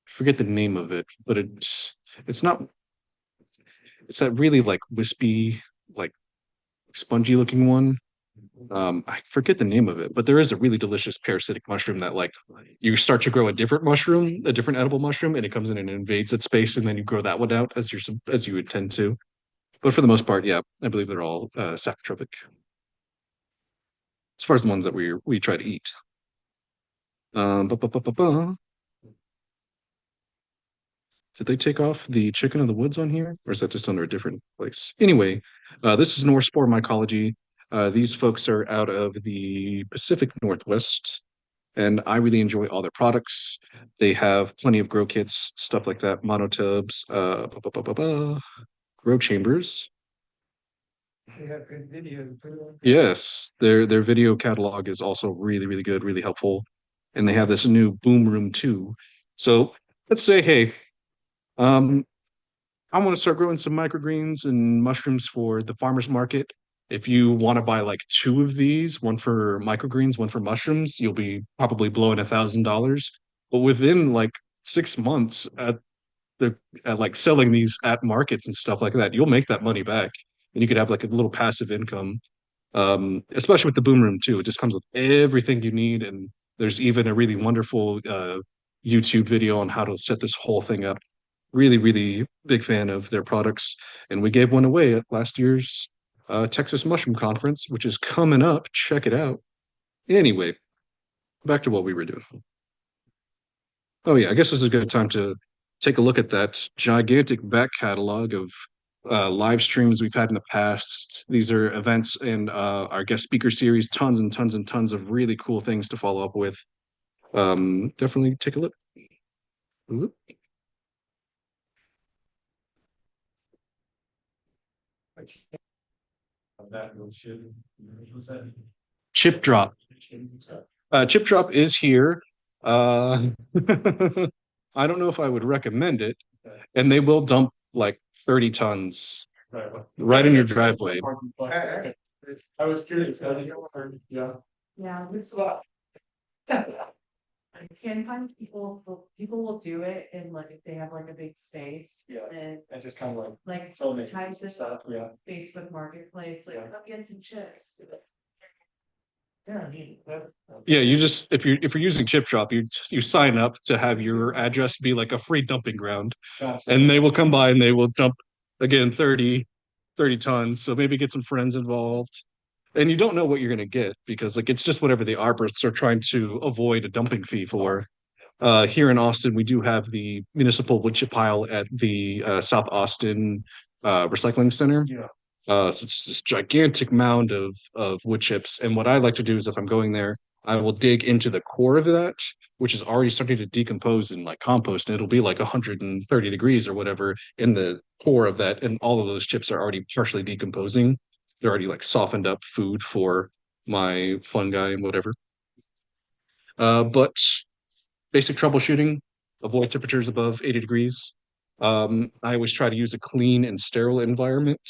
Forget the name of it, but it's not. It's that really like wispy, like spongy looking one. I forget the name of it, but there is a really delicious parasitic mushroom that like you start to grow a different mushroom, a different edible mushroom, and it comes in and invades that space, and then you grow that one out as you would tend to. But for the most part, yeah, I believe they're all saprotropic. As far as the ones that we try to eat. Ba, ba, ba, ba, ba. Did they take off the chicken of the woods on here, or is that just under a different place? Anyway, this is North Spore Mycology. These folks are out of the Pacific Northwest, and I really enjoy all their products. They have plenty of grow kits, stuff like that, monotubs, grow chambers. They have good video too. Yes, their video catalog is also really good, really helpful, and they have this new boom room too. So let's say, hey, um, I want to start growing some microgreens and mushrooms for the farmers market. If you want to buy like 2 of these, one for microgreens, one for mushrooms, you'll be probably blowing $1,000. But within like 6 months the at like selling these at markets and stuff like that, you'll make that money back, and you could have like a little passive income. Especially with the boom room too. It just comes with everything you need, and there's even a really wonderful YouTube video on how to set this whole thing up. Really big fan of their products, and we gave one away at last year's Texas Mushroom Conference, which is coming up. Check it out. Anyway, back to what we were doing. Oh yeah, I guess this is a good time to take a look at that gigantic back catalog of live streams we've had in the past. These are events and our guest speaker series, tons and tons and tons of really cool things to follow up with. Definitely take a look. Whoop. That will shoot. Was that? Chip drop. Chip drop is here. I don't know if I would recommend it, and they will dump like 30 tons right in your driveway. I was curious, yeah. Yeah, this I can find people will do it in like if they have like a big space. Yeah. And And just kind of like like. ties it Stuff, yeah. Facebook Marketplace, like Yeah. I'll get some chips. Yeah, neat. Yeah, you just if you're using Chip Shop, you sign up to have your address be like a free dumping ground, and they will come by and they will dump again 30 tons. So maybe get some friends involved. And you don't know what you're gonna get because like it's just whatever the arborists are trying to avoid a dumping fee for. Here in Austin, we do have the municipal wood chip pile at the South Austin Recycling Center. Yeah. So it's this gigantic mound of wood chips. And what I like to do is if I'm going there, I will dig into the core of that, which is already starting to decompose in like compost, and it'll be like 130 degrees or whatever in the core of that. And all of those chips are already partially decomposing. They're already like softened up food for my fungi and whatever. But basic troubleshooting, avoid temperatures above 80 degrees. I always try to use a clean and sterile environment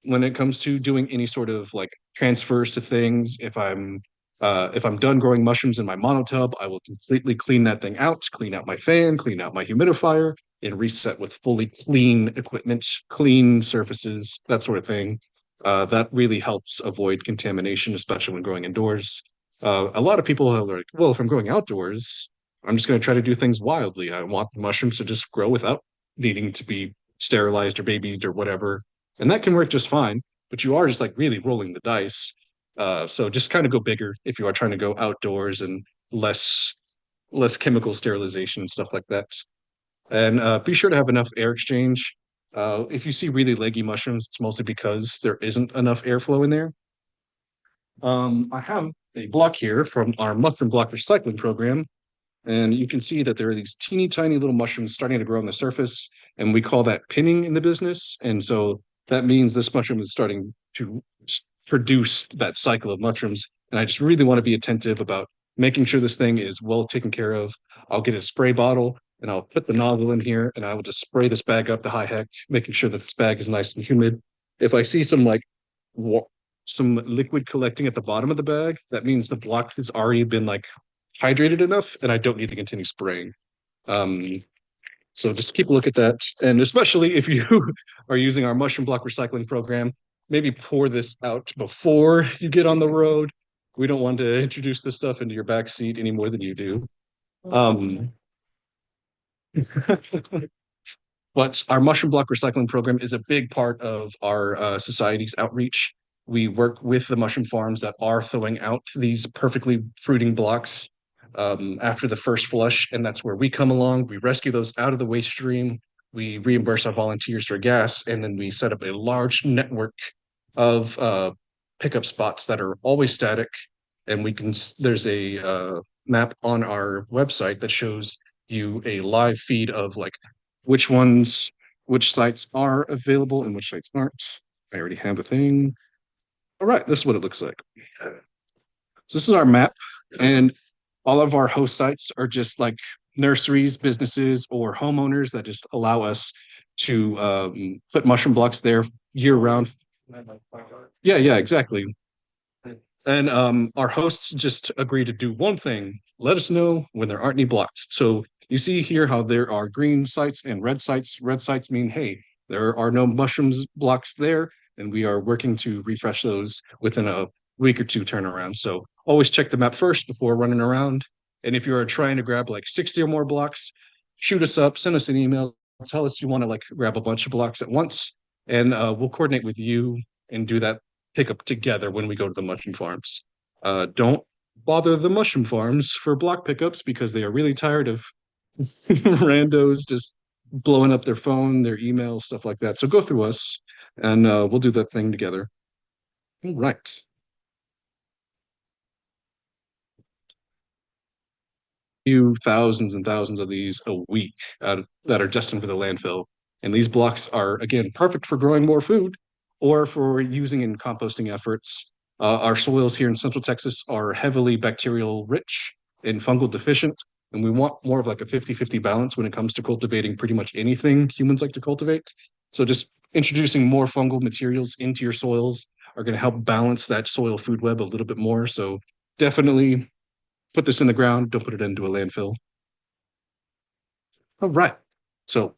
when it comes to doing any sort of like transfers to things. If I'm done growing mushrooms in my monotub, I will completely clean that thing out, clean out my fan, clean out my humidifier, and reset with fully clean equipment, clean surfaces, that sort of thing. That really helps avoid contamination, especially when growing indoors. A lot of people are like, well, if I'm growing outdoors, I'm just going to try to do things wildly. I want the mushrooms to just grow without needing to be sterilized or babied or whatever. And that can work just fine, but you are just like really rolling the dice. So just kind of go bigger if you are trying to go outdoors and less chemical sterilization and stuff like that. And be sure to have enough air exchange. If you see really leggy mushrooms, it's mostly because there isn't enough airflow in there. I have a block here from our mushroom block recycling program, and you can see that there are these teeny tiny little mushrooms starting to grow on the surface, and we call that pinning in the business. And so that means this mushroom is starting to produce that cycle of mushrooms. And I just really want to be attentive about making sure this thing is well taken care of. I'll get a spray bottle and I'll put the nozzle in here and I will just spray this bag up to high heck, making sure that this bag is nice and humid. If I see some like some liquid collecting at the bottom of the bag, that means the block has already been like hydrated enough and I don't need to continue spraying. Um, so just keep a look at that. And especially if you are using our mushroom block recycling program, maybe pour this out before you get on the road. We don't want to introduce this stuff into your back seat any more than you do. But our mushroom block recycling program is a big part of our society's outreach. We work with the mushroom farms that are throwing out these perfectly fruiting blocks after the first flush, and that's where we come along. We rescue those out of the waste stream. We reimburse our volunteers for gas, and then we set up a large network of pickup spots that are always static. And there's a map on our website that shows you a live feed of like which ones, which sites are available and which sites aren't. I already have a thing. All right, this is what it looks like. So this is our map, and all of our host sites are just like nurseries, businesses, or homeowners that just allow us to put mushroom blocks there year round. Yeah, exactly. And our hosts just agree to do one thing: let us know when there aren't any blocks. So you see here how there are green sites and red sites. Red sites mean, hey, there are no mushrooms blocks there, and we are working to refresh those within a week or two turnaround. So always check the map first before running around. And if you are trying to grab like 60 or more blocks, shoot us up, send us an email, tell us you want to like grab a bunch of blocks at once, and we'll coordinate with you and do that pickup together when we go to the mushroom farms. Don't bother the mushroom farms for block pickups because they are really tired of randos just blowing up their phone, their email, stuff like that. So go through us and we'll do that thing together. All right. Few thousands and thousands of these a week that are destined for the landfill. And these blocks are, again, perfect for growing more food or for using in composting efforts. Our soils here in Central Texas are heavily bacterial rich and fungal deficient. And we want more of like a 50-50 balance when it comes to cultivating pretty much anything humans like to cultivate. So just introducing more fungal materials into your soils are going to help balance that soil food web a little bit more. So definitely put this in the ground. Don't put it into a landfill. All right. So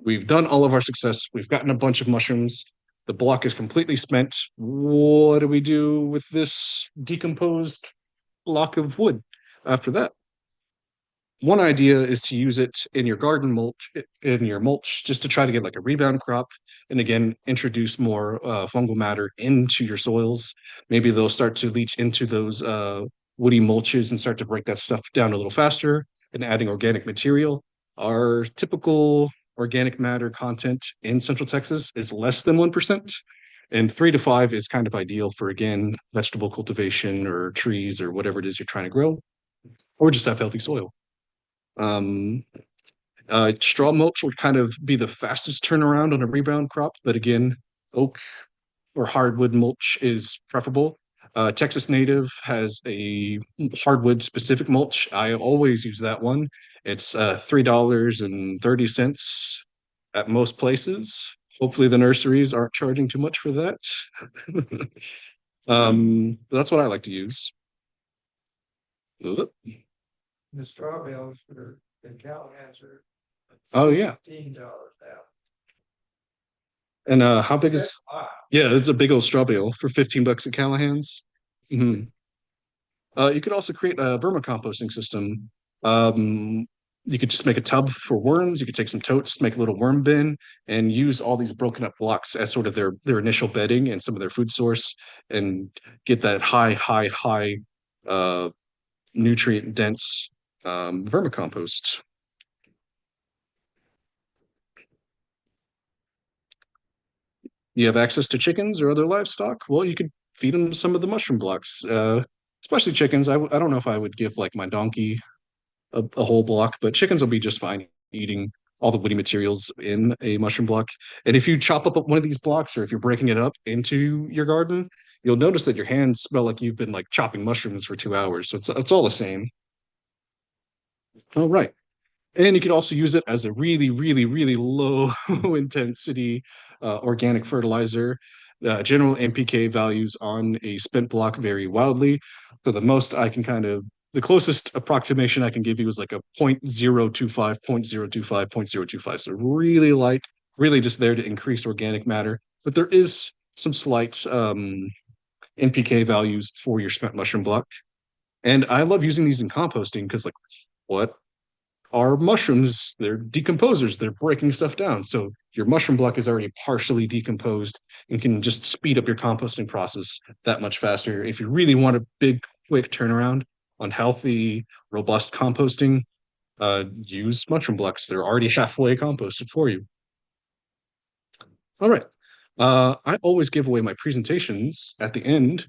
we've done all of our success. We've gotten a bunch of mushrooms. The block is completely spent. What do we do with this decomposed block of wood after that? One idea is to use it in your garden mulch, in your mulch, just to try to get like a rebound crop. And again, introduce more fungal matter into your soils. Maybe they'll start to leach into those woody mulches and start to break that stuff down a little faster and adding organic material. Our typical organic matter content in Central Texas is less than 1%. And 3 to 5 is kind of ideal for, again, vegetable cultivation or trees or whatever it is you're trying to grow, or just have healthy soil. Um, Straw mulch would kind of be the fastest turnaround on a rebound crop, but again, oak or hardwood mulch is preferable. Texas Native has a hardwood specific mulch. I always use that one. It's $3.30 at most places. Hopefully, the nurseries aren't charging too much for that. That's what I like to use. Ugh. The straw bales for the cow answer. Oh yeah, $15 now. and how big is? Yeah, it's a big old straw bale for 15 bucks at Callahan's. Mhm. You could also create a vermicomposting system. Um, you could just make a tub for worms. You could take some totes, make a little worm bin, and use all these broken up blocks as sort of their initial bedding and some of their food source, and get that high uh, nutrient dense vermicompost. You have access to chickens or other livestock? Well, you could feed them some of the mushroom blocks, especially chickens. I don't know if I would give like my donkey a whole block, but chickens will be just fine eating all the woody materials in a mushroom block. And if you chop up one of these blocks, or if you're breaking it up into your garden, you'll notice that your hands smell like you've been like chopping mushrooms for 2 hours. So it's all the same. All right. And you could also use it as a really low intensity organic fertilizer. General NPK values on a spent block vary wildly. So the closest approximation I can give you is like a 0.025, 0.025, 0.025. So really light, really just there to increase organic matter. But there is some slight NPK values for your spent mushroom block. And I love using these in composting because, like, what are mushrooms? They're decomposers. They're breaking stuff down. So your mushroom block is already partially decomposed and can just speed up your composting process that much faster. If you really want a big, quick turnaround on healthy, robust composting, use mushroom blocks. They're already halfway composted for you. All right. I always give away my presentations at the end,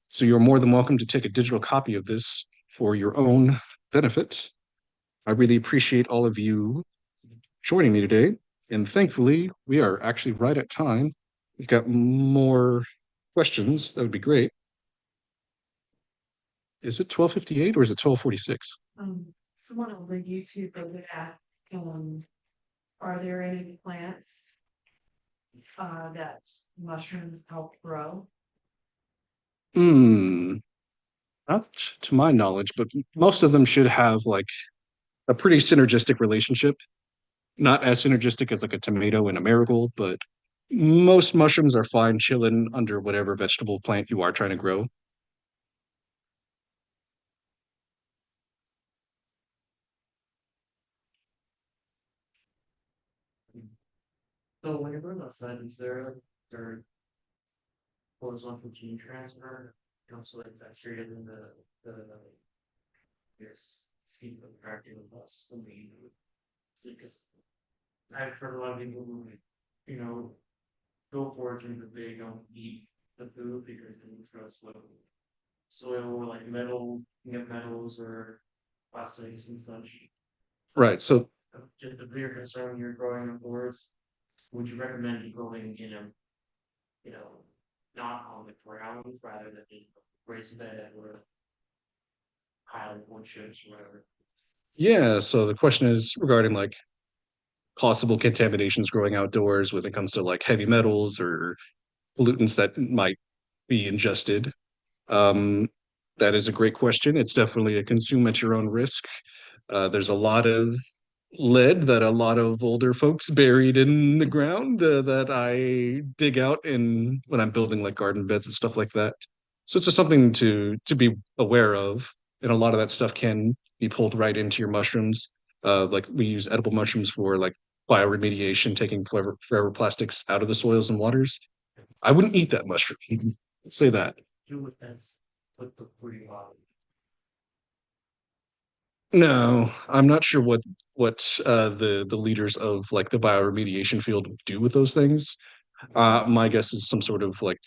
so you're more than welcome to take a digital copy of this for your own benefit. I really appreciate all of you joining me today. And thankfully, we are actually right at time. We've got more questions. That would be great. Is it 12:58 or is it 12:46? Someone on the YouTube would ask, are there any plants that mushrooms help grow? Hmm, not to my knowledge, but most of them should have like a pretty synergistic relationship. Not as synergistic as like a tomato and a marigold, but most mushrooms are fine chilling under whatever vegetable plant you are trying to grow. So when you're growing outside, is there horizontal gene transfer? Also like that treated in the yes, speed of tracking with us. I mean, because I've heard a lot of people who, you know, go foraging, but they don't eat the food because they trust what soil or like metal, you get metals or plastics and such. Right. So Just a bigger concern when you're growing outdoors. Would you recommend you growing in a, you know, not on the ground rather than in a raised bed or Highland wood chips or whatever? yeah, so the question is regarding like possible contaminations growing outdoors when it comes to like heavy metals or pollutants that might be ingested? Um, that is a great question. It's definitely a consume at your own risk. There's a lot of lead that a lot of older folks buried in the ground that I dig out in when I'm building like garden beds and stuff like that. So it's just something to be aware of. And a lot of that stuff can be pulled right into your mushrooms. Like we use edible mushrooms for like bioremediation, taking forever plastics out of the soils and waters. I wouldn't eat that mushroom. Say that. Do with this, with the pretty bottom. No, I'm not sure what the leaders of like the bioremediation field do with those things. My guess is some sort of like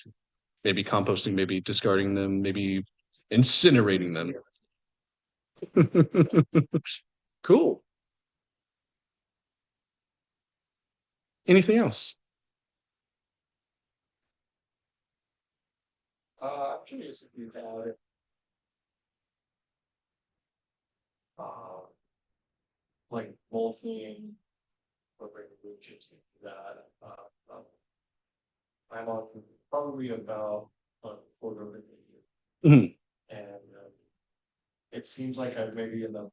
maybe composting, maybe discarding them, maybe incinerating them. Cool. Anything else? I'm curious if you had, uh, like mulching, or chips that, I'm on for probably about a quarter of a year. Mhm. And it seems like I've maybe in the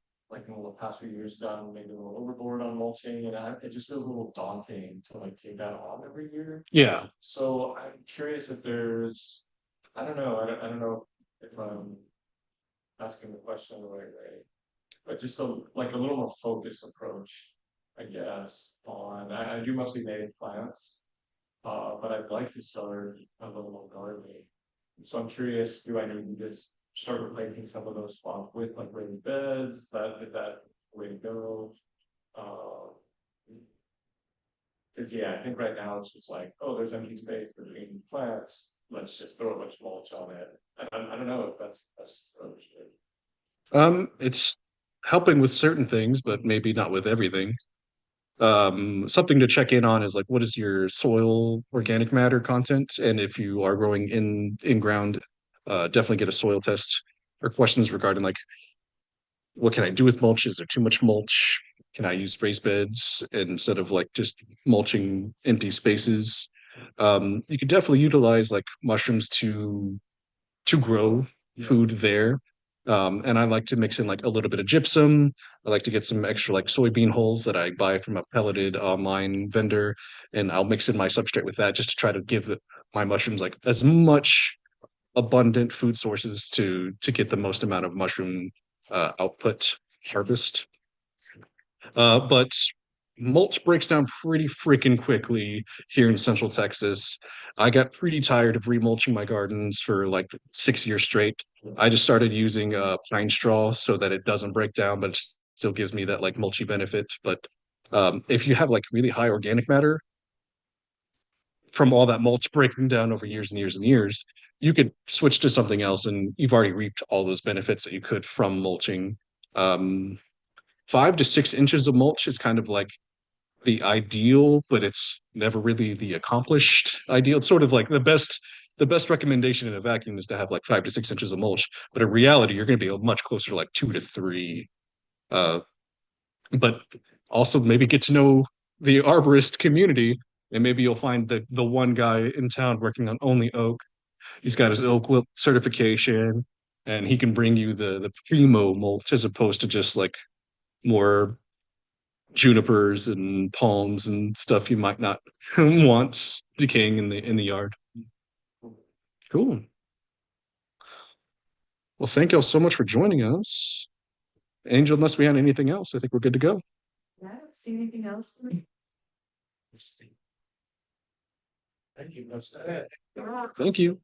past few years gone maybe a little overboard on mulching, and it just feels a little daunting to like take that on every year. Yeah. So I'm curious if there's, I don't know if I'm asking the question the right way, but just like a little more focused approach, I guess, I do mostly native plants. But I'd like to start a little more gardening. So I'm curious, do I need to just start replacing some of those spots with like raised beds? Is that the way to go? Uh, 'Cause yeah, I think right now it's just like, oh, there's empty space between plants. Let's just throw a bunch of mulch on it. I don't know if that's approach. It's helping with certain things, but maybe not with everything. Something to check in on is like what is your soil organic matter content, and if you are growing in ground, definitely get a soil test or questions regarding like what can I do with mulch? Is there too much mulch? Can I use raised beds instead of like just mulching empty spaces? You could definitely utilize like mushrooms to grow food there. And I like to mix in like a little bit of gypsum. I like to get some extra like soybean hulls that I buy from a pelleted online vendor, and I'll mix in my substrate with that just to try to give my mushrooms like as much abundant food sources to get the most amount of mushroom output harvest. But mulch breaks down pretty freaking quickly here in Central Texas. I got pretty tired of remulching my gardens for like 6 years straight. I just started using pine straw so that it doesn't break down, but it still gives me that like mulchy benefit. But if you have like really high organic matter from all that mulch breaking down over years and years and years, you could switch to something else and you've already reaped all those benefits that you could from mulching. 5 to 6 inches of mulch is kind of like the ideal, but it's never really the accomplished ideal. It's sort of like the best recommendation in a vacuum is to have like 5 to 6 inches of mulch, but in reality, you're going to be much closer to like 2 to 3. Uh, but also maybe get to know the arborist community, and maybe you'll find the one guy in town working on only oak. He's got his oak wilt certification, and he can bring you the primo mulch as opposed to just like more junipers and palms and stuff you might not want decaying in the yard. Cool. Well, thank y'all so much for joining us. Angel, unless we had anything else, I think we're good to go. I don't see anything else. Thank you. That's it. Thank you.